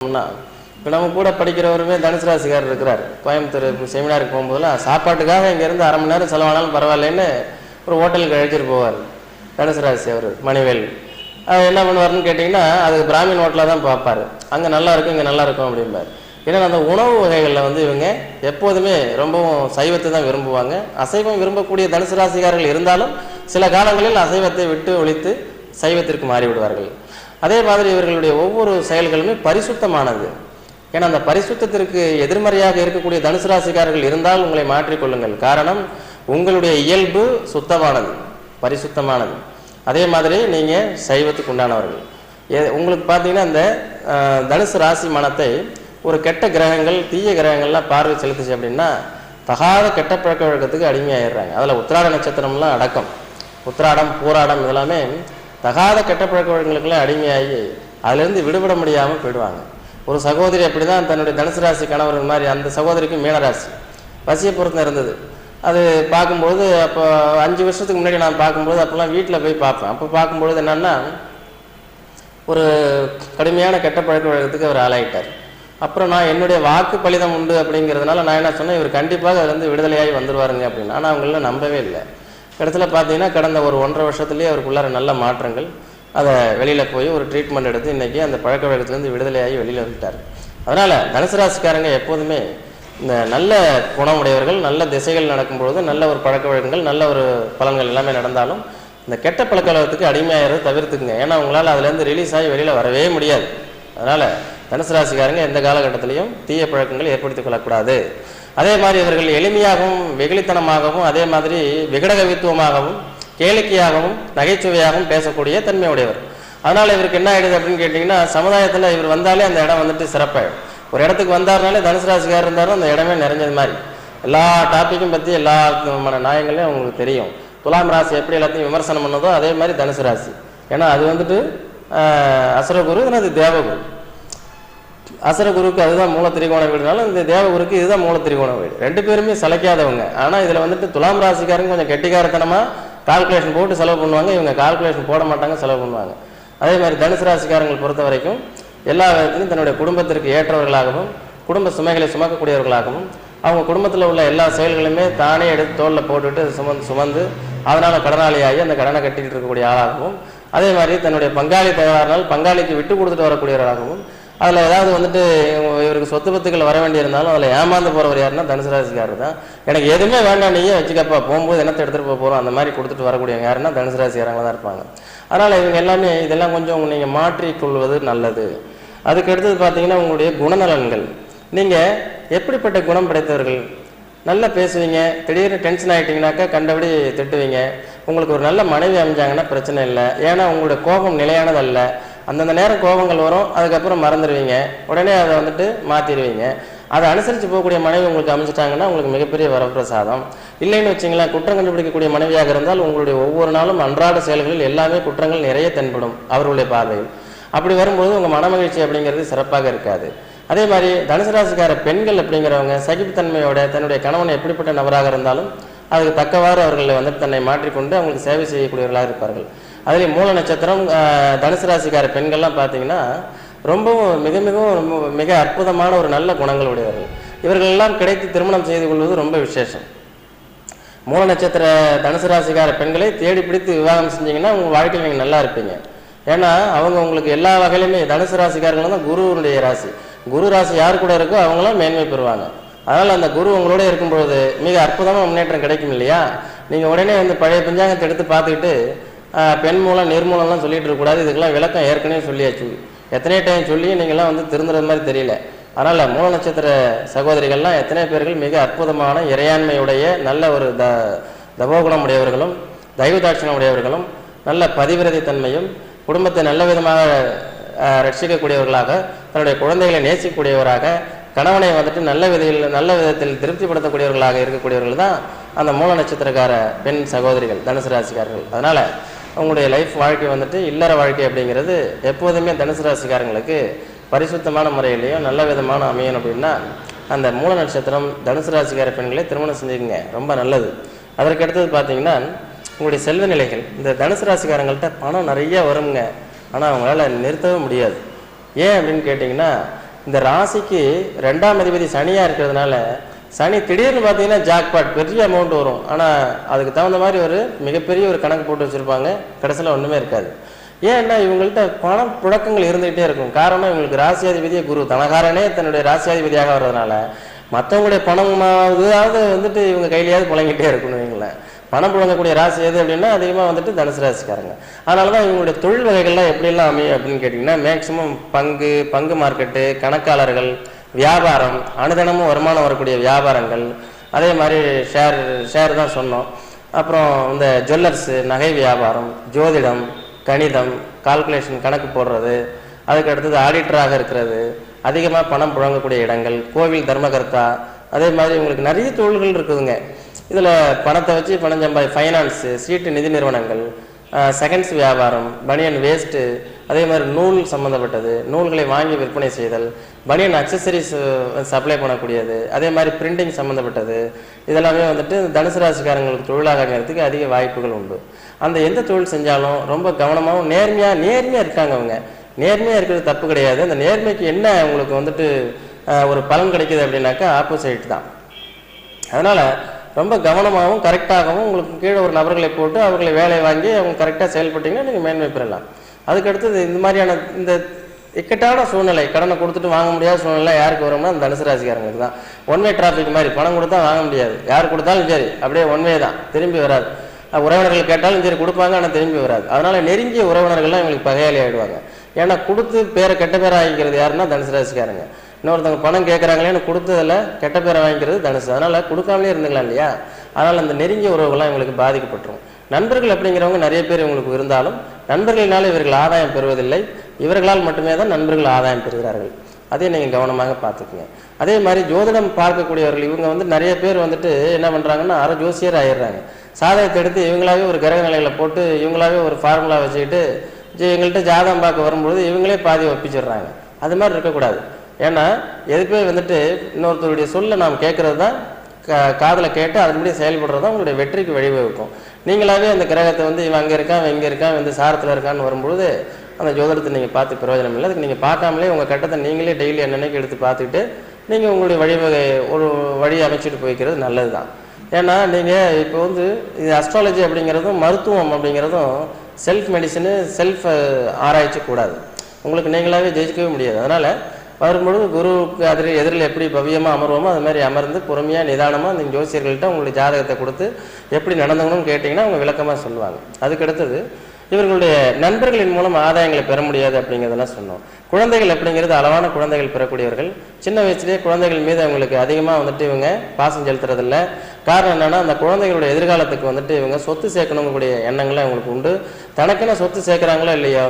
இப்போ நம்ம கூட படிக்கிறவருமே தனுசு ராசிக்காரர் இருக்கிறார். கோயம்புத்தூர் செமினாருக்கு போகும்போதெல்லாம் சாப்பாட்டுக்காக இங்கேருந்து அரை மணி நேரம் செலவானாலும் பரவாயில்லன்னு ஒரு ஹோட்டலுக்கு அழைச்சிட்டு போவார். தனுசு ராசி அவர் மணிவேல். அது என்ன பண்ணுவார்னு கேட்டிங்கன்னா, அது பிராமின் ஹோட்டலாக தான் பார்ப்பார். அங்கே நல்லா இருக்கும், இங்கே நல்லா இருக்கும் அப்படிம்பார். ஏன்னா அந்த உணவு வகைகளில் இவங்க எப்போதுமே ரொம்பவும் சைவத்தை தான் விரும்புவாங்க. அசைவம் விரும்பக்கூடிய தனுசு ராசிக்காரர்கள் இருந்தாலும் சில காலங்களில் அசைவத்தை விட்டு ஒழித்து சைவத்திற்கு மாறிவிடுவார்கள். அதே மாதிரி இவர்களுடைய ஒவ்வொரு செயல்களுமே பரிசுத்தமானது. ஏன்னா அந்த பரிசுத்தத்திற்கு எதிர்மறையாக இருக்கக்கூடிய தனுசு ராசிக்காரர்கள் இருந்தால் உங்களை மாற்றிக்கொள்ளுங்கள். காரணம், உங்களுடைய இயல்பு சுத்தமானது, பரிசுத்தமானது. அதே மாதிரி நீங்கள் சைவத்துக்கு உண்டானவர்கள். உங்களுக்கு பார்த்தீங்கன்னா இந்த தனுசு ராசி மனத்தை ஒரு கெட்ட கிரகங்கள், தீய கிரகங்கள்லாம் பார்வை செலுத்துச்சு அப்படின்னா தகாத கெட்ட பழக்க வழக்கத்துக்கு அடிமையாயிடுறாங்க. அதில் உத்திராட நட்சத்திரம்லாம் அடக்கம். உத்திராடம், பூராடம் இதெல்லாமே தகாத கெட்ட பழக்க வழக்கங்களுக்கெல்லாம் அடிமையாகி அதிலிருந்து விடுபட முடியாமல் போயிடுவாங்க. ஒரு சகோதரி அப்படி தான் தன்னுடைய தனுசு ராசி கணவர் மாதிரி, அந்த சகோதரிக்கு மீனராசி வசிய பொருத்தம் இருந்தது. அது பார்க்கும்போது அப்போ 5 வருஷத்துக்கு முன்னாடி நான் பார்க்கும்போது அப்போல்லாம் வீட்டில் போய் பார்ப்பேன். அப்போ பார்க்கும்பொழுது என்னன்னா, ஒரு கடுமையான கெட்ட பழக்க வழக்கத்துக்கு அவர் ஆளாயிட்டார். அப்புறம் நான் என்னுடைய வாக்கு பலிதம் உண்டு அப்படிங்கிறதுனால நான் என்ன சொன்னேன், இவர் கண்டிப்பாக அதுலேருந்து விடுதலையாகி வந்துடுவாருங்க அப்படின்னு. ஆனால் அவங்கள நம்பவே இல்லை. இடத்துல பார்த்தீங்கன்னா கடந்த ஒரு 1.5 வருஷத்துலேயே அவருக்குள்ளார நல்ல மாற்றங்கள். அதை வெளியில் போய் ஒரு ட்ரீட்மெண்ட் எடுத்து இன்றைக்கி அந்த பழக்க வழக்கத்துலேருந்து விடுதலையாகி வெளியில் வந்துட்டார். அதனால் தனுசு ராசிக்காரங்க எப்போதுமே இந்த நல்ல குணமுடையவர்கள், நல்ல திசைகள் நடக்கும்பொழுது நல்ல ஒரு பழக்க வழக்கங்கள், நல்ல ஒரு பலன்கள் எல்லாமே நடந்தாலும் இந்த கெட்ட பழக்க வழக்கத்துக்கு அடிமையாகிறத தவிர்த்துக்குங்க. ஏன்னா உங்களால் அதுலேருந்து ரிலீஸ் ஆகி வெளியில் வரவே முடியாது. அதனால் தனுசு ராசிக்காரங்க எந்த காலகட்டத்திலையும் தீய பழக்கங்கள் ஏற்படுத்திக் கொள்ளக்கூடாது. அதே மாதிரி இவர்கள் எளிமையாகவும் வெகுளித்தனமாகவும் அதே மாதிரி விகடகவித்துவமாகவும் கேளிக்கையாகவும் நகைச்சுவையாகவும் பேசக்கூடிய தன்மையுடையவர். அதனால் இவருக்கு என்ன ஆகிடுது அப்படின்னு கேட்டிங்கன்னா, சமுதாயத்தில் இவர் வந்தாலே அந்த இடம் வந்துட்டு சிறப்பாயிடும். ஒரு இடத்துக்கு வந்தாருனாலே தனுசு ராசிக்காரர் இருந்தாலும் அந்த இடமே நிறைஞ்சது மாதிரி. எல்லா டாப்பிக்கும் பற்றி எல்லா நியாயங்களையும் அவங்களுக்கு தெரியும். துலாம் ராசி எப்படி எல்லாத்தையும் விமர்சனம் பண்ணதோ அதே மாதிரி தனுசு ராசி. ஏன்னா அது வந்துட்டு அசுரகுரு, அது தேவகுரு. அசுரகுருக்கு அதுதான் மூல திரிகோண வீடுனாலும் இந்த தேவகுருக்கு இதுதான் மூல திரிகோண வீடு. 2 பேருமே சளைக்காதவங்க. ஆனால் இதில் வந்துட்டு துலாம் ராசிக்காரங்க கொஞ்சம் கெட்டிக்காரத்தனமாக கால்குலேஷன் போட்டு செலவு பண்ணுவாங்க. இவங்க கால்குலேஷன் போட மாட்டாங்க, செலவு பண்ணுவாங்க. அதே மாதிரி தனுசு ராசிக்காரங்களை பொறுத்த வரைக்கும் எல்லா விதத்திலும் தன்னுடைய குடும்பத்திற்கு ஏற்றவர்களாகவும் குடும்ப சுமைகளை சுமக்கக்கூடியவர்களாகவும் அவங்க குடும்பத்தில் உள்ள எல்லா செயல்களையுமே தானே எடுத்து தோளில் போட்டுட்டு சுமந்து அதனால் கடனாளியாகி அந்த கடனை கட்டிக்கிட்டு இருக்கக்கூடிய ஆளாகவும், அதே மாதிரி தன்னுடைய பங்காளி தயாரினால் பங்காளிக்கு விட்டு கொடுத்துட்டு வரக்கூடியவர்களாகவும், அதில் ஏதாவது வந்துட்டு இவருக்கு சொத்து பத்துக்கள் வர வேண்டியிருந்தாலும் அதில் ஏமாந்து போகிறவர் யாருன்னா தனுசு ராசிக்காரர் தான். எனக்கு எதுவுமே வேண்டாம், நீயே வச்சுக்கப்பா, போகும்போது என்னத்தை எடுத்துகிட்டு போகிறோம் அந்த மாதிரி கொடுத்துட்டு வரக்கூடியவங்க யாருன்னா தனுசு ராசிக்காரங்க தான் இருப்பாங்க. அதனால் இவங்க எல்லாமே இதெல்லாம் கொஞ்சம் நீங்கள் மாற்றிக்கொள்வது நல்லது. அதுக்கு அடுத்தது பார்த்தீங்கன்னா உங்களுடைய குணநலன்கள். நீங்கள் எப்படிப்பட்ட குணம் படைத்தவர்கள்? நல்லா பேசுவீங்க, திடீர்னு டென்ஷன் ஆகிட்டிங்கனாக்கா கண்டபடி திட்டுவீங்க. உங்களுக்கு ஒரு நல்ல மனைவி அமைஞ்சாங்கன்னா பிரச்சனை இல்லை. ஏன்னா உங்களுடைய கோபம் நிலையானதல்ல. அந்தந்த நேரம் கோபங்கள் வரும், அதுக்கப்புறம் மறந்துடுவீங்க, உடனே அதை வந்துட்டு மாற்றிடுவீங்க. அதை அனுசரித்து போகக்கூடிய மனைவி உங்களுக்கு அமைச்சிட்டாங்கன்னா உங்களுக்கு மிகப்பெரிய வரப்பிரசாதம். இல்லைன்னு வச்சிங்களேன், குற்றம் கண்டுபிடிக்கக்கூடிய மனைவியாக இருந்தால் உங்களுடைய ஒவ்வொரு நாளும் அன்றாட செயல்களில் எல்லாமே குற்றங்கள் நிறைய தென்படும் அவர்களுடைய பார்வையில். அப்படி வரும்போது உங்கள் மனமகிழ்ச்சி அப்படிங்கிறது சிறப்பாக இருக்காது. அதே மாதிரி தனுசு ராசிக்கார பெண்கள் அப்படிங்கிறவங்க சகிப்புத்தன்மையோட தன்னுடைய கணவன் எப்படிப்பட்ட நபராக இருந்தாலும் அதுக்கு தக்கவாறு அவர்களை வந்துட்டு தன்னை மாற்றிக்கொண்டு அவங்களுக்கு சேவை செய்யக்கூடியவர்களாக இருப்பார்கள். அதுலேயும் மூல நட்சத்திரம் தனுசு ராசிக்கார பெண்கள்லாம் பார்த்தீங்கன்னா ரொம்பவும் மிக அற்புதமான ஒரு நல்ல குணங்கள் உடையவர்கள். இவர்கள் எல்லாம் கிடைத்து திருமணம் செய்து கொள்வது ரொம்ப விசேஷம். மூல நட்சத்திர தனுசு ராசிக்கார பெண்களை தேடி பிடித்து விவாகம் செஞ்சீங்கன்னா உங்கள் வாழ்க்கையில் நீங்கள் நல்லா இருப்பீங்க. ஏன்னா அவங்க உங்களுக்கு எல்லா வகையிலுமே தனுசு ராசிக்காரர்களும் தான் குருவுடைய ராசி. குரு ராசி யார் கூட இருக்கோ அவங்களாம் மேன்மை பெறுவாங்க. அதனால் அந்த குரு உங்களோட இருக்கும்பொழுது மிக அற்புதமாக முன்னேற்றம் கிடைக்கும் இல்லையா? நீங்கள் உடனே வந்து பழைய பஞ்சாங்கத்தை எடுத்து பார்த்துக்கிட்டு பெண் மூலம் நிர்மூலம்லாம் சொல்லிட்டு இருக்கக்கூடாது. இதுக்கெல்லாம் விளக்கம் ஏற்கனவே சொல்லியாச்சு. எத்தனை டைம் சொல்லி நீங்கள்லாம் வந்து திருந்துறது மாதிரி தெரியல. அதனால் மூல நட்சத்திர சகோதரிகள்லாம் எத்தனை பேர்கள் மிக அற்புதமான இறையாண்மையுடைய நல்ல ஒரு தபோகுணம் உடையவர்களும் தெய்வதாட்சியம் உடையவர்களும் நல்ல பதிவிரதை தன்மையும் குடும்பத்தை நல்ல விதமாக ரட்சிக்கக்கூடியவர்களாக தன்னுடைய குழந்தைகளை நேசிக்கக்கூடியவராக கணவனை வந்துட்டு நல்ல விதத்தில் திருப்திப்படுத்தக்கூடியவர்களாக இருக்கக்கூடியவர்கள் தான் அந்த மூல நட்சத்திரக்கார பெண் சகோதரிகள் தனுசு ராசிக்காரர்கள். அதனால் உங்களுடைய லைஃப் வாழ்க்கை வந்துட்டு இல்லற வாழ்க்கை அப்படிங்கிறது எப்போதுமே தனுசு ராசிக்காரங்களுக்கு பரிசுத்தமான முறையிலையும் நல்ல விதமான அமையணும். அப்படின்னா அந்த மூல நட்சத்திரம் தனுசு ராசிக்கார பெண்களை திருமணம் செஞ்சுக்கங்க, ரொம்ப நல்லது. அதற்கு அடுத்தது பார்த்தீங்கன்னா உங்களுடைய செல்வ நிலைகள். இந்த தனுசு ராசிக்காரங்கள்ட்ட பணம் நிறைய வருங்க, ஆனால் அவங்களால நிறுத்தவே முடியாது. ஏன் அப்படின்னு கேட்டிங்கன்னா இந்த ராசிக்கு 2ஆம் அதிபதி சனியாக இருக்கிறதுனால சனி திடீர்னு பார்த்தீங்கன்னா ஜாக்பாட் பெரிய அமௌண்ட் வரும். ஆனால் அதுக்கு தகுந்த மாதிரி ஒரு மிகப்பெரிய ஒரு கணக்கு போட்டு வச்சுருப்பாங்க, கடைசியில் ஒன்றுமே இருக்காது. ஏன்னா இவங்கள்ட்ட பணம் புழக்கங்கள் இருந்துகிட்டே இருக்கும். காரணம் இவங்களுக்கு ராசியாதிபதியே குரு, தனகாரனே தன்னுடைய ராசியாதிபதியாக வர்றதுனால மற்றவங்களுடைய பணமாவது வந்துட்டு இவங்க கையிலேயாவது புழங்கிட்டே இருக்கணும். இவங்களேன் பணம் புழங்கக்கூடிய ராசி எது அப்படின்னா அதிகமாக வந்துட்டு தனுசு ராசிக்காரங்க. அதனால தான் இவங்களுடைய தொழில் வகைகள்லாம் எப்படிலாம் அமையும் அப்படின்னு கேட்டிங்கன்னா, மேக்சிமம் பங்கு மார்க்கெட்டு, கணக்காளர்கள், வியாபாரம், அனுதினமும் வருமானம் வரக்கூடிய வியாபாரங்கள், அதே மாதிரி ஷேர் தான் சொன்னோம். அப்புறம் இந்த ஜுவல்லர்ஸு, நகை வியாபாரம், ஜோதிடம், கணிதம், கால்குலேஷன் கணக்கு போடுறது, அதுக்கு அடுத்தது ஆடிட்டராக இருக்கிறது, அதிகமாக பணம் புழங்கக்கூடிய இடங்கள், கோவில் தர்மகர்த்தா, அதே மாதிரி உங்களுக்கு நிறைய தொழில்கள் இருக்குதுங்க. இதில் பணத்தை வச்சு பணம் ஃபைனான்ஸு, சீட்டு நிதி நிறுவனங்கள், செகண்ட்ஸ் வியாபாரம், பனியன் வேஸ்ட்டு, அதே மாதிரி நூல் சம்மந்தப்பட்டது, நூல்களை வாங்கி விற்பனை செய்தல், பனியன் அக்சசரிஸ் சப்ளை பண்ணக்கூடியது, அதே மாதிரி பிரிண்டிங் சம்மந்தப்பட்டது, இதெல்லாமே வந்துட்டு தனுசு ராசிக்காரங்களுக்கு தொழிலாக நேரத்துக்கு அதிக வாய்ப்புகள் உண்டு. அந்த எந்த தொழில் செஞ்சாலும் ரொம்ப கவனமாகவும் நேர்மையாக இருக்காங்க. அவங்க நேர்மையாக இருக்கிறது தப்பு கிடையாது. அந்த நேர்மைக்கு என்ன உங்களுக்கு வந்துட்டு ஒரு பலன் கிடைக்கிது அப்படின்னாக்கா ஆப்போசிட் தான். அதனால் ரொம்ப கவனமாகவும் கரெக்டாகவும் உங்களுக்கு கீழே ஒரு நபர்களை போட்டு அவர்களை வேலையை வாங்கி அவங்க கரெக்டாக செயல்பட்டீங்கன்னா நீங்கள் மேன்மை பெறலாம். அதுக்கடுத்தது இந்த மாதிரியான இந்த இக்கட்டான சூழ்நிலை, கடனை கொடுத்துட்டு வாங்க முடியாத சூழ்நிலை யாருக்கு வரும்னா அந்த தனுசு ராசிக்காரங்களுக்கு தான். ஒன்வே டிராஃபிக் மாதிரி பணம் கொடுத்தா வாங்க முடியாது, யார் கொடுத்தாலும் சரி அப்படியே ஒன்வே தான், திரும்பி வராது. உறவினர்கள் கேட்டாலும் சரி கொடுப்பாங்க, ஆனால் திரும்பி வராது. அதனால் நெருங்கிய உறவினர்கள்லாம் இவங்களுக்கு பகையாளி ஆகிடுவாங்க. ஏன்னா கொடுத்து கெட்ட பேரை ஆகிக்கிறது யாருன்னா தனுசு ராசிக்காரங்க. இன்னொருத்தவங்க பணம் கேட்குறாங்களேன்னு கொடுத்ததில் கெட்ட பேரை வாங்கிக்கிறது தனுசு. அதனால் கொடுக்காமலே இருந்துக்கலாம் இல்லையா? அதனால் அந்த நெருங்கிய உறவுகள்லாம் இவங்களுக்கு பாதிக்கப்பட்டுரும். நண்பர்கள் அப்படிங்கிறவங்க நிறைய பேர் இவங்களுக்கு இருந்தாலும் நண்பர்களினால இவர்கள் ஆதாயம் பெறுவதில்லை, இவர்களால் மட்டுமே தான் நண்பர்கள் ஆதாயம் பெறுகிறார்கள். அதே நீங்கள் கவனமாக பார்த்துக்குங்க. அதே மாதிரி ஜோதிடம் பார்க்கக்கூடியவர்கள் இவங்க நிறைய பேர் என்ன பண்ணுறாங்கன்னா ஜோசியர் ஆயிடுறாங்க. சாதகத்தை எடுத்து இவங்களாவே ஒரு கிரக நிலைகளை போட்டு இவங்களாவே ஒரு ஃபார்முலா வச்சுக்கிட்டு எங்கள்கிட்ட ஜாதகம் பார்க்க வரும்பொழுது இவங்களே பாதி ஒப்பிச்சிடுறாங்க. அது மாதிரி இருக்கக்கூடாது. ஏன்னா எதுக்குமே இன்னொருத்தருடைய சொல்ல நாம் கேட்கறது தான், காதில் கேட்டு அதன்படி செயல்படுறது தான் உங்களுடைய வெற்றிக்கு வழிவகுக்கும். நீங்களாவே அந்த கிரகத்தை இவன் அங்கே இருக்கான், இவன் இங்கே இருக்கான், இந்த சாரத்தில் இருக்கான்னு வரும்பொழுது அந்த ஜோதிடத்தை நீங்கள் பார்த்து பிரயோஜனம் இல்லை. அதுக்கு நீங்கள் பார்க்காமலே உங்கள் கட்டத்தை நீங்களே டெய்லி என்னென்னைக்கு எடுத்து பார்த்துக்கிட்டு நீங்கள் உங்களுடைய வழிவகை ஒரு வழி அமைச்சிட்டு போய்க்கிறது நல்லது தான். ஏன்னா நீங்கள் இப்போ இது அஸ்ட்ராலஜி அப்படிங்கிறதும் மருத்துவம் அப்படிங்கிறதும் செல்ஃப் மெடிசனு, செல்ஃப் ஆராய்ச்சி கூடாது. உங்களுக்கு நீங்களாவே ஜெயிக்கவே முடியாது. அதனால் வரும்பொழுது குருவுக்கு எதிரில் எப்படி பவியமாக அமர்வோமோ அது மாதிரி அமர்ந்து பொறுமையாக நிதானமாக அந்த ஜோசியர்கள்ட்ட உங்களுடைய ஜாதகத்தை கொடுத்து எப்படி நடந்துக்கணும்னு கேட்டிங்கன்னா அவங்க விளக்கமாக சொல்லுவாங்க. அதுக்கடுத்தது இவர்களுடைய நண்பர்களின் மூலம் ஆதாயங்களை பெற முடியாது அப்படிங்கிறதெல்லாம் சொன்னோம். குழந்தைகள் அப்படிங்கிறது அளவான குழந்தைகள் பெறக்கூடியவர்கள். சின்ன வயசுலேயே குழந்தைகள் மீது அவங்களுக்கு அதிகமாக இவங்க பாசம் செலுத்துறதில்ல. காரணம் என்னென்னா அந்த குழந்தைகளுடைய எதிர்காலத்துக்கு இவங்க சொத்து சேர்க்கணுங்கக்கூடிய எண்ணங்களும் அவங்களுக்கு உண்டு. தனக்குன்னு சொத்து சேர்க்குறாங்களோ இல்லையோ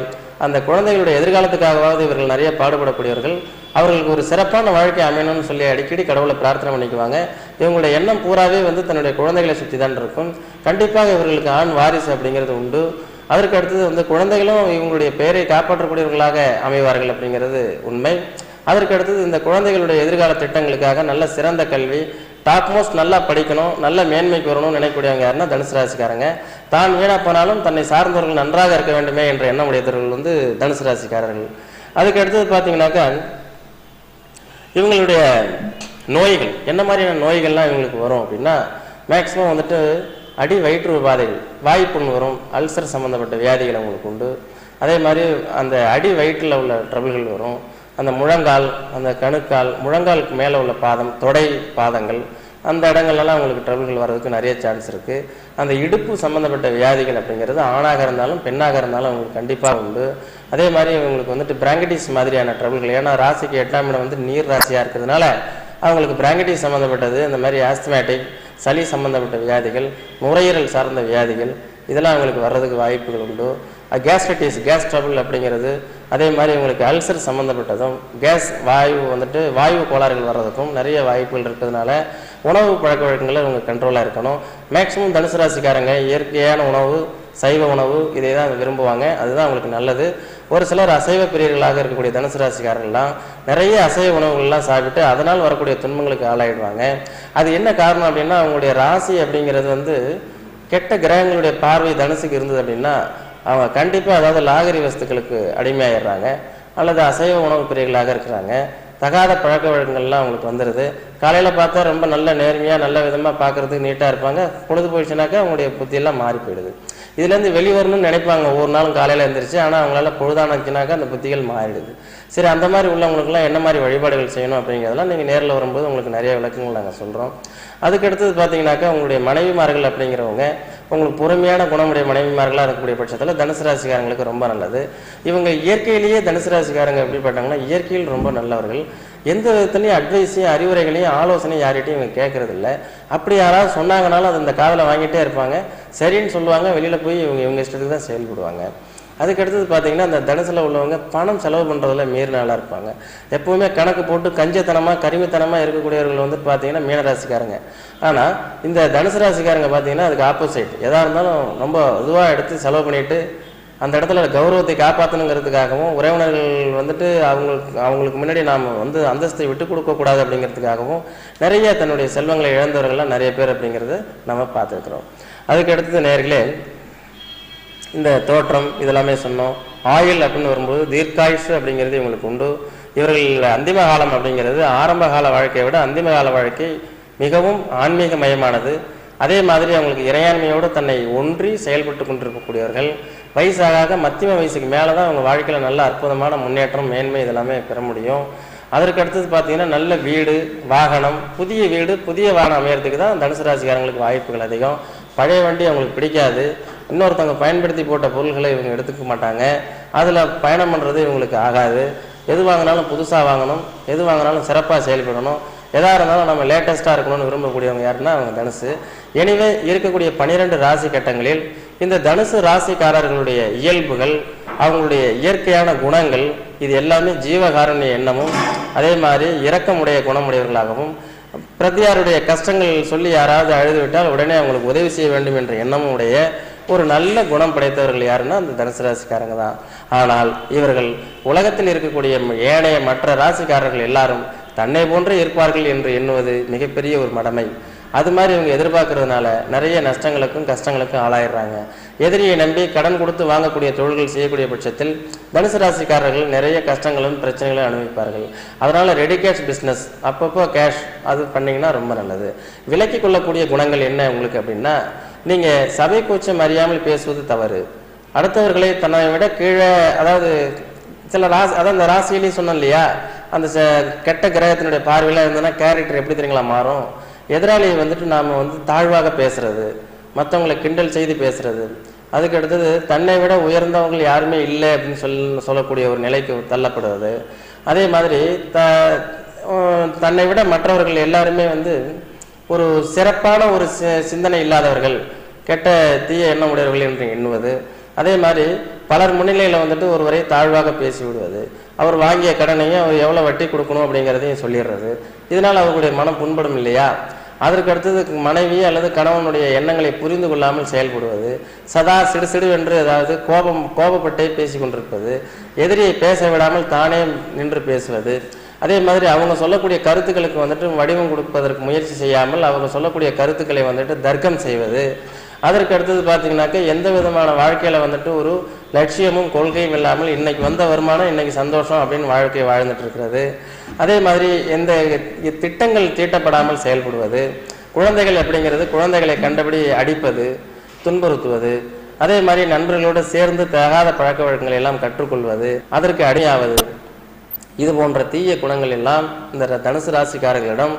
அந்த குழந்தைகளுடைய எதிர்காலத்துக்காகவாவது இவர்கள் நிறைய பாடுபடக்கூடியவர்கள். அவர்களுக்கு ஒரு சிறப்பான வாழ்க்கை அமையணும்னு சொல்லி அடிக்கடி கடவுளை பிரார்த்தனை பண்ணிக்குவாங்க. இவங்களுடைய எண்ணம் பூராவே தன்னுடைய குழந்தைகளை சுற்றி தான் இருக்கும். கண்டிப்பாக இவர்களுக்கு ஆண் வாரிசு அப்படிங்கிறது உண்டு. அதற்கு அடுத்தது குழந்தைகளும் இவங்களுடைய பெயரை காப்பாற்றக்கூடியவர்களாக அமைவார்கள் அப்படிங்கிறது உண்மை. அதற்கு அடுத்தது இந்த குழந்தைகளுடைய எதிர்கால திட்டங்களுக்காக நல்ல சிறந்த கல்வி, டாப் மோஸ்ட் நல்லா படிக்கணும், நல்ல மேன்மைக்கு வரணும்னு நினைக்கக்கூடியவங்க யாருன்னா தனுசு ராசிக்காரங்க. தான் வீணா போனாலும் தன்னை சார்ந்தவர்கள் நன்றாக இருக்க வேண்டுமே என்ற எண்ணம் உடையவர்கள் தனுசு ராசிக்காரர்கள். அதுக்கு அடுத்தது பார்த்தீங்கன்னாக்கா இவங்களுடைய நோய்கள் என்ன மாதிரியான நோய்கள்லாம் இவங்களுக்கு வரும் அப்படின்னா, மேக்சிமம் அடி வயிற்று உபாதைகள், வாய்ப்புண் வரும், அல்சர் சம்மந்தப்பட்ட வியாதிகள் அவங்களுக்கு உண்டு. அதே மாதிரி அந்த அடி வயிற்றில் உள்ள ட்ரபிள்கள் வரும். அந்த முழங்கால், அந்த கணுக்கால், முழங்காலுக்கு மேலே உள்ள பாதம், தொடை பாதங்கள், அந்த இடங்கள்லாம் அவங்களுக்கு ட்ரபிள்கள் வர்றதுக்கு நிறைய சான்ஸ் இருக்குது. அந்த இடுப்பு சம்மந்தப்பட்ட வியாதிகள் அப்படிங்கிறது ஆணாக இருந்தாலும் பெண்ணாக இருந்தாலும் அவங்களுக்கு கண்டிப்பாக உண்டு. அதே மாதிரி இவங்களுக்கு பிராங்கடிஸ் மாதிரியான ட்ரபிள்கள், ஏன்னா ராசிக்கு 8ஆம் இடம் நீர் ராசியாக இருக்கிறதுனால அவங்களுக்கு பிராங்கடிஸ் சம்மந்தப்பட்டது, இந்த மாதிரி ஆஸ்துமேட்டிக், சளி சம்மந்தப்பட்ட வியாதிகள், நுரையீரல் சார்ந்த வியாதிகள், இதெல்லாம் அவங்களுக்கு வர்றதுக்கு வாய்ப்புகள் உண்டு. கேஸ்ட்ரைட்டிஸ், கேஸ் ட்ரபிள் அப்படிங்கிறது, அதே மாதிரி உங்களுக்கு அல்சர் சம்மந்தப்பட்டதும், கேஸ் வாயு கோளாறுகள் வர்றதுக்கும் நிறைய வாய்ப்புகள் இருக்கிறதுனால உணவு பழக்க வழக்கங்களில் இவங்க கண்ட்ரோலாக இருக்கணும். மேக்சிமம் தனுசு ராசிக்காரங்க இயற்கையான உணவு, சைவ உணவு இதை தான் விரும்புவாங்க. அதுதான் அவங்களுக்கு நல்லது. ஒரு சிலர் அசைவ பிரியர்களாக இருக்கக்கூடிய தனுசு ராசிக்காரர்கள்லாம் நிறைய அசைவ உணவுகள்லாம் சாப்பிட்டு அதனால் வரக்கூடிய துன்பங்களுக்கு ஆளாயிடுவாங்க. அது என்ன காரணம் அப்படின்னா, அவங்களுடைய ராசி அப்படிங்கிறது கெட்ட கிரகங்களுடைய பார்வை தனுசுக்கு இருந்தது அப்படின்னா அவங்க கண்டிப்பாக லாகரி வஸ்துக்களுக்கு அடிமையாயிடுறாங்க, அல்லது அசைவ உணவு பிரியர்களாக இருக்கிறாங்க. தகாத பழக்க வழக்கங்கள்லாம் அவங்களுக்கு வந்துடுது. காலையில் பார்த்தா ரொம்ப நல்ல நேர்மையாக நல்ல விதமாக பார்க்குறதுக்கு நீட்டாக இருப்பாங்க. பொழுது போயிடுச்சுனாக்கா அவங்களுடைய புத்தியெல்லாம் மாறி போயிடுது. இதுலேருந்து வெளிவரணும்னு நினைப்பாங்க ஒவ்வொரு நாளும் காலையில் எழுந்திரிச்சு. ஆனால் அவங்களால பொழுதானாச்சுனாக்கா அந்த புத்திகள் மாறிடுது. சரி, அந்த மாதிரி உள்ளவங்களுக்குலாம் என்ன மாதிரி வழிபாடுகள் செய்யணும் அப்படிங்கிறதெல்லாம் நீங்கள் நேரில் வரும்போது உங்களுக்கு நிறைய விளக்கங்கள் நாங்கள் சொல்கிறோம். அதுக்கடுத்தது பார்த்தீங்கன்னாக்கா உங்களுடைய மனைவிமார்கள் அப்படிங்கிறவங்க உங்களுக்கு பொறுமையான குணமுடைய மனைவிமார்களாக இருக்கக்கூடிய பட்சத்தில் தனுசு ராசிக்காரங்களுக்கு ரொம்ப நல்லது. இவங்க இயற்கையிலேயே தனுசு ராசிக்காரங்க எப்படி பட்டாங்கன்னா இயற்கையில் ரொம்ப நல்லவர்கள். எந்த விதத்துலையும் அட்வைஸையும் அறிவுரைகளையும் ஆலோசனையும் யார்கிட்டையும் இவங்க கேட்கறதில்ல. அப்படி யாராவது சொன்னாங்கனாலும் அது இந்த காதில் வாங்கிட்டே இருப்பாங்க. சரின்னு சொல்லுவாங்க, வெளியில் போய் இவங்க இஷ்டத்துக்கு தான் செயல்படுவாங்க. அதுக்கடுத்தது பார்த்தீங்கன்னா அந்த தனுசில் உள்ளவங்க பணம் செலவு பண்ணுறதுல மீறினாலாக இருப்பாங்க. எப்போவுமே கணக்கு போட்டு கஞ்சத்தனமாக கரிமித்தனமாக இருக்கக்கூடியவர்கள் வந்து பார்த்தீங்கன்னா மீனராசிக்காரங்க. ஆனால் இந்த தனுசு ராசிக்காரங்க பார்த்தீங்கன்னா அதுக்கு ஆப்போசிட். எதாக இருந்தாலும் ரொம்ப இதுவாக எடுத்து செலவு பண்ணிட்டு அந்த இடத்துல கௌரவத்தை காப்பாற்றணுங்கிறதுக்காகவும் உறவினர்கள் வந்துட்டு அவங்களுக்கு முன்னாடி நாம் வந்து அந்தஸ்தை விட்டு கொடுக்கக்கூடாது அப்படிங்கிறதுக்காகவும் நிறைய தன்னுடைய செல்வங்களை இழந்தவர்கள்லாம் நிறைய பேர் அப்படிங்கிறத நம்ம பார்த்துருக்குறோம். அதுக்கு அடுத்தது நேர்களே இந்த தோற்றம் இதெல்லாமே சொன்னோம். ஆயுள் அப்படின்னு வரும்போது தீர்க்காயுஷு அப்படிங்கிறது இவங்களுக்கு உண்டு. இவர்கள் அந்திம காலம் அப்படிங்கிறது ஆரம்ப கால வாழ்க்கையை விட அந்திம கால வாழ்க்கை மிகவும் ஆன்மீக மயமானது. அதே மாதிரி அவங்களுக்கு இறையாண்மையோடு தன்னை ஒன்றி செயல்பட்டு கொண்டிருக்கக்கூடியவர்கள். வயசாக மத்தியம வயசுக்கு மேலே தான் அவங்க வாழ்க்கையில் நல்ல அற்புதமான முன்னேற்றம் மேன்மை இதெல்லாமே பெற முடியும். அதற்கு அடுத்தது பார்த்தீங்கன்னா நல்ல வீடு வாகனம், புதிய வீடு புதிய வாகனம் அமையறதுக்கு தான் தனுசு ராசிக்காரங்களுக்கு வாய்ப்புகள் அதிகம். பழைய வண்டி அவங்களுக்கு பிடிக்காது. இன்னொருத்தவங்க பயன்படுத்தி போட்ட பொருள்களை இவங்க எடுத்துக்க மாட்டாங்க. அதில் பயணம் பண்ணுறது இவங்களுக்கு ஆகாது. எது வாங்கினாலும் புதுசாக வாங்கணும், எது வாங்கினாலும் சிறப்பாக செயல்படணும், எதாக இருந்தாலும் நம்ம லேட்டஸ்ட்டாக இருக்கணும்னு விரும்பக்கூடியவங்க யாருன்னா அவங்க தனுசு. எனவே இருக்கக்கூடிய 12 ராசி கட்டங்களில் இந்த தனுசு ராசிக்காரர்களுடைய இயல்புகள் அவங்களுடைய இயற்கையான குணங்கள் இது எல்லாமே ஜீவகாருண்ய எண்ணமும் அதே மாதிரி இரக்கமுடைய குணமுடையவர்களாகவும் பிரதியாருடைய கஷ்டங்கள் சொல்லி யாராவது அழுது விட்டால் உடனே அவங்களுக்கு உதவி செய்ய வேண்டும் என்ற எண்ணமும் உடைய ஒரு நல்ல குணம் படைத்தவர்கள் யாருன்னா அந்த தனுசு ராசிக்காரங்க தான். ஆனால் இவர்கள் உலகத்தில் இருக்கக்கூடிய ஏனைய மற்ற ராசிக்காரர்கள் எல்லாரும் தன்னை போன்றே இருப்பார்கள் என்று எண்ணுவது மிகப்பெரிய ஒரு மடமை. அது மாதிரி இவங்க எதிர்பார்க்கறதுனால நிறைய நஷ்டங்களுக்கும் கஷ்டங்களுக்கும் ஆளாயிடுறாங்க. எதிரியை நம்பி கடன் கொடுத்து வாங்கக்கூடிய தொழில்கள் செய்யக்கூடிய பட்சத்தில் தனுசு ராசிக்காரர்கள் நிறைய கஷ்டங்களும் பிரச்சனைகளும் அனுபவிப்பார்கள். அதனால ரெடி கேஷ் பிஸ்னஸ் அப்பப்போ கேஷ் அது பண்ணிங்கன்னா ரொம்ப நல்லது. விலக்கி கொள்ளக்கூடிய குணங்கள் என்ன உங்களுக்கு அப்படின்னா, நீங்கள் சபை கூச்சம் அறியாமல் பேசுவது தவறு. அடுத்தவர்களை தன்னை விட கீழே, அதாவது சில ராசி, அதான் இந்த ராசியிலையும் சொன்னோம் இல்லையா, அந்த கெட்ட கிரகத்தினுடைய பார்வையில் இருந்ததுன்னா கேரக்டர் எப்படி தெரியுங்களா மாறும். எதிராளியை வந்துட்டு நாம் வந்து தாழ்வாக பேசுறது, மற்றவங்களை கிண்டல் செய்து பேசுறது, அதுக்கு அடுத்தது தன்னை விட உயர்ந்தவங்க யாருமே இல்லை அப்படின்னு சொல்லக்கூடிய ஒரு நிலைக்கு தள்ளப்படுவது. அதே மாதிரி தன்னை விட மற்றவர்கள் எல்லாருமே வந்து ஒரு சிறப்பான ஒரு சிந்தனை இல்லாதவர்கள், கெட்ட தீய எண்ணம் உடையவர்கள் என்று எண்ணுவது. அதே மாதிரி பலர் முன்னிலையில் வந்துட்டு ஒருவரை தாழ்வாக பேசி விடுவது, அவர் வாங்கிய கடனையும் அவர் எவ்வளோ வட்டி கொடுக்கணும் அப்படிங்கிறதையும் சொல்லிடுறது. இதனால் அவர்களுடைய மனம் புண்படும் இல்லையா. அதற்கு அடுத்தது மனைவி அல்லது கணவனுடைய எண்ணங்களை புரிந்து கொள்ளாமல் செயல்படுவது, சதா சிடு என்று அதாவது கோபப்பட்டே பேசி கொண்டிருப்பது, எதிரியை பேச விடாமல் தானே நின்று பேசுவது. அதே மாதிரி அவங்க சொல்லக்கூடிய கருத்துக்களுக்கு வந்துட்டு வடிவம் கொடுப்பதற்கு முயற்சி செய்யாமல் அவங்க சொல்லக்கூடிய கருத்துக்களை வந்துட்டு தர்க்கம் செய்வது. அதற்கு அடுத்தது பார்த்தீங்கன்னாக்க எந்த விதமான வாழ்க்கையில் வந்துட்டு ஒரு லட்சியமும் கொள்கையும் இல்லாமல் இன்னைக்கு வந்த வருமானம் இன்னைக்கு சந்தோஷம் அப்படின்னு வாழ்க்கையை வாழ்ந்துட்டு இருக்கிறது. அதே மாதிரி எந்த திட்டங்கள் தீட்டப்படாமல் செயல்படுவது. குழந்தைகள் அப்படிங்கிறது குழந்தைகளை கண்டபடி அடிப்பது, துன்புறுத்துவது. அதே மாதிரி நண்பர்களோடு சேர்ந்து தகாத பழக்க வழக்கங்களை எல்லாம் கற்றுக்கொள்வது, அதற்கு அடியாவது. இது போன்ற தீய குணங்கள் எல்லாம் இந்த தனுசு ராசிக்காரர்களிடம்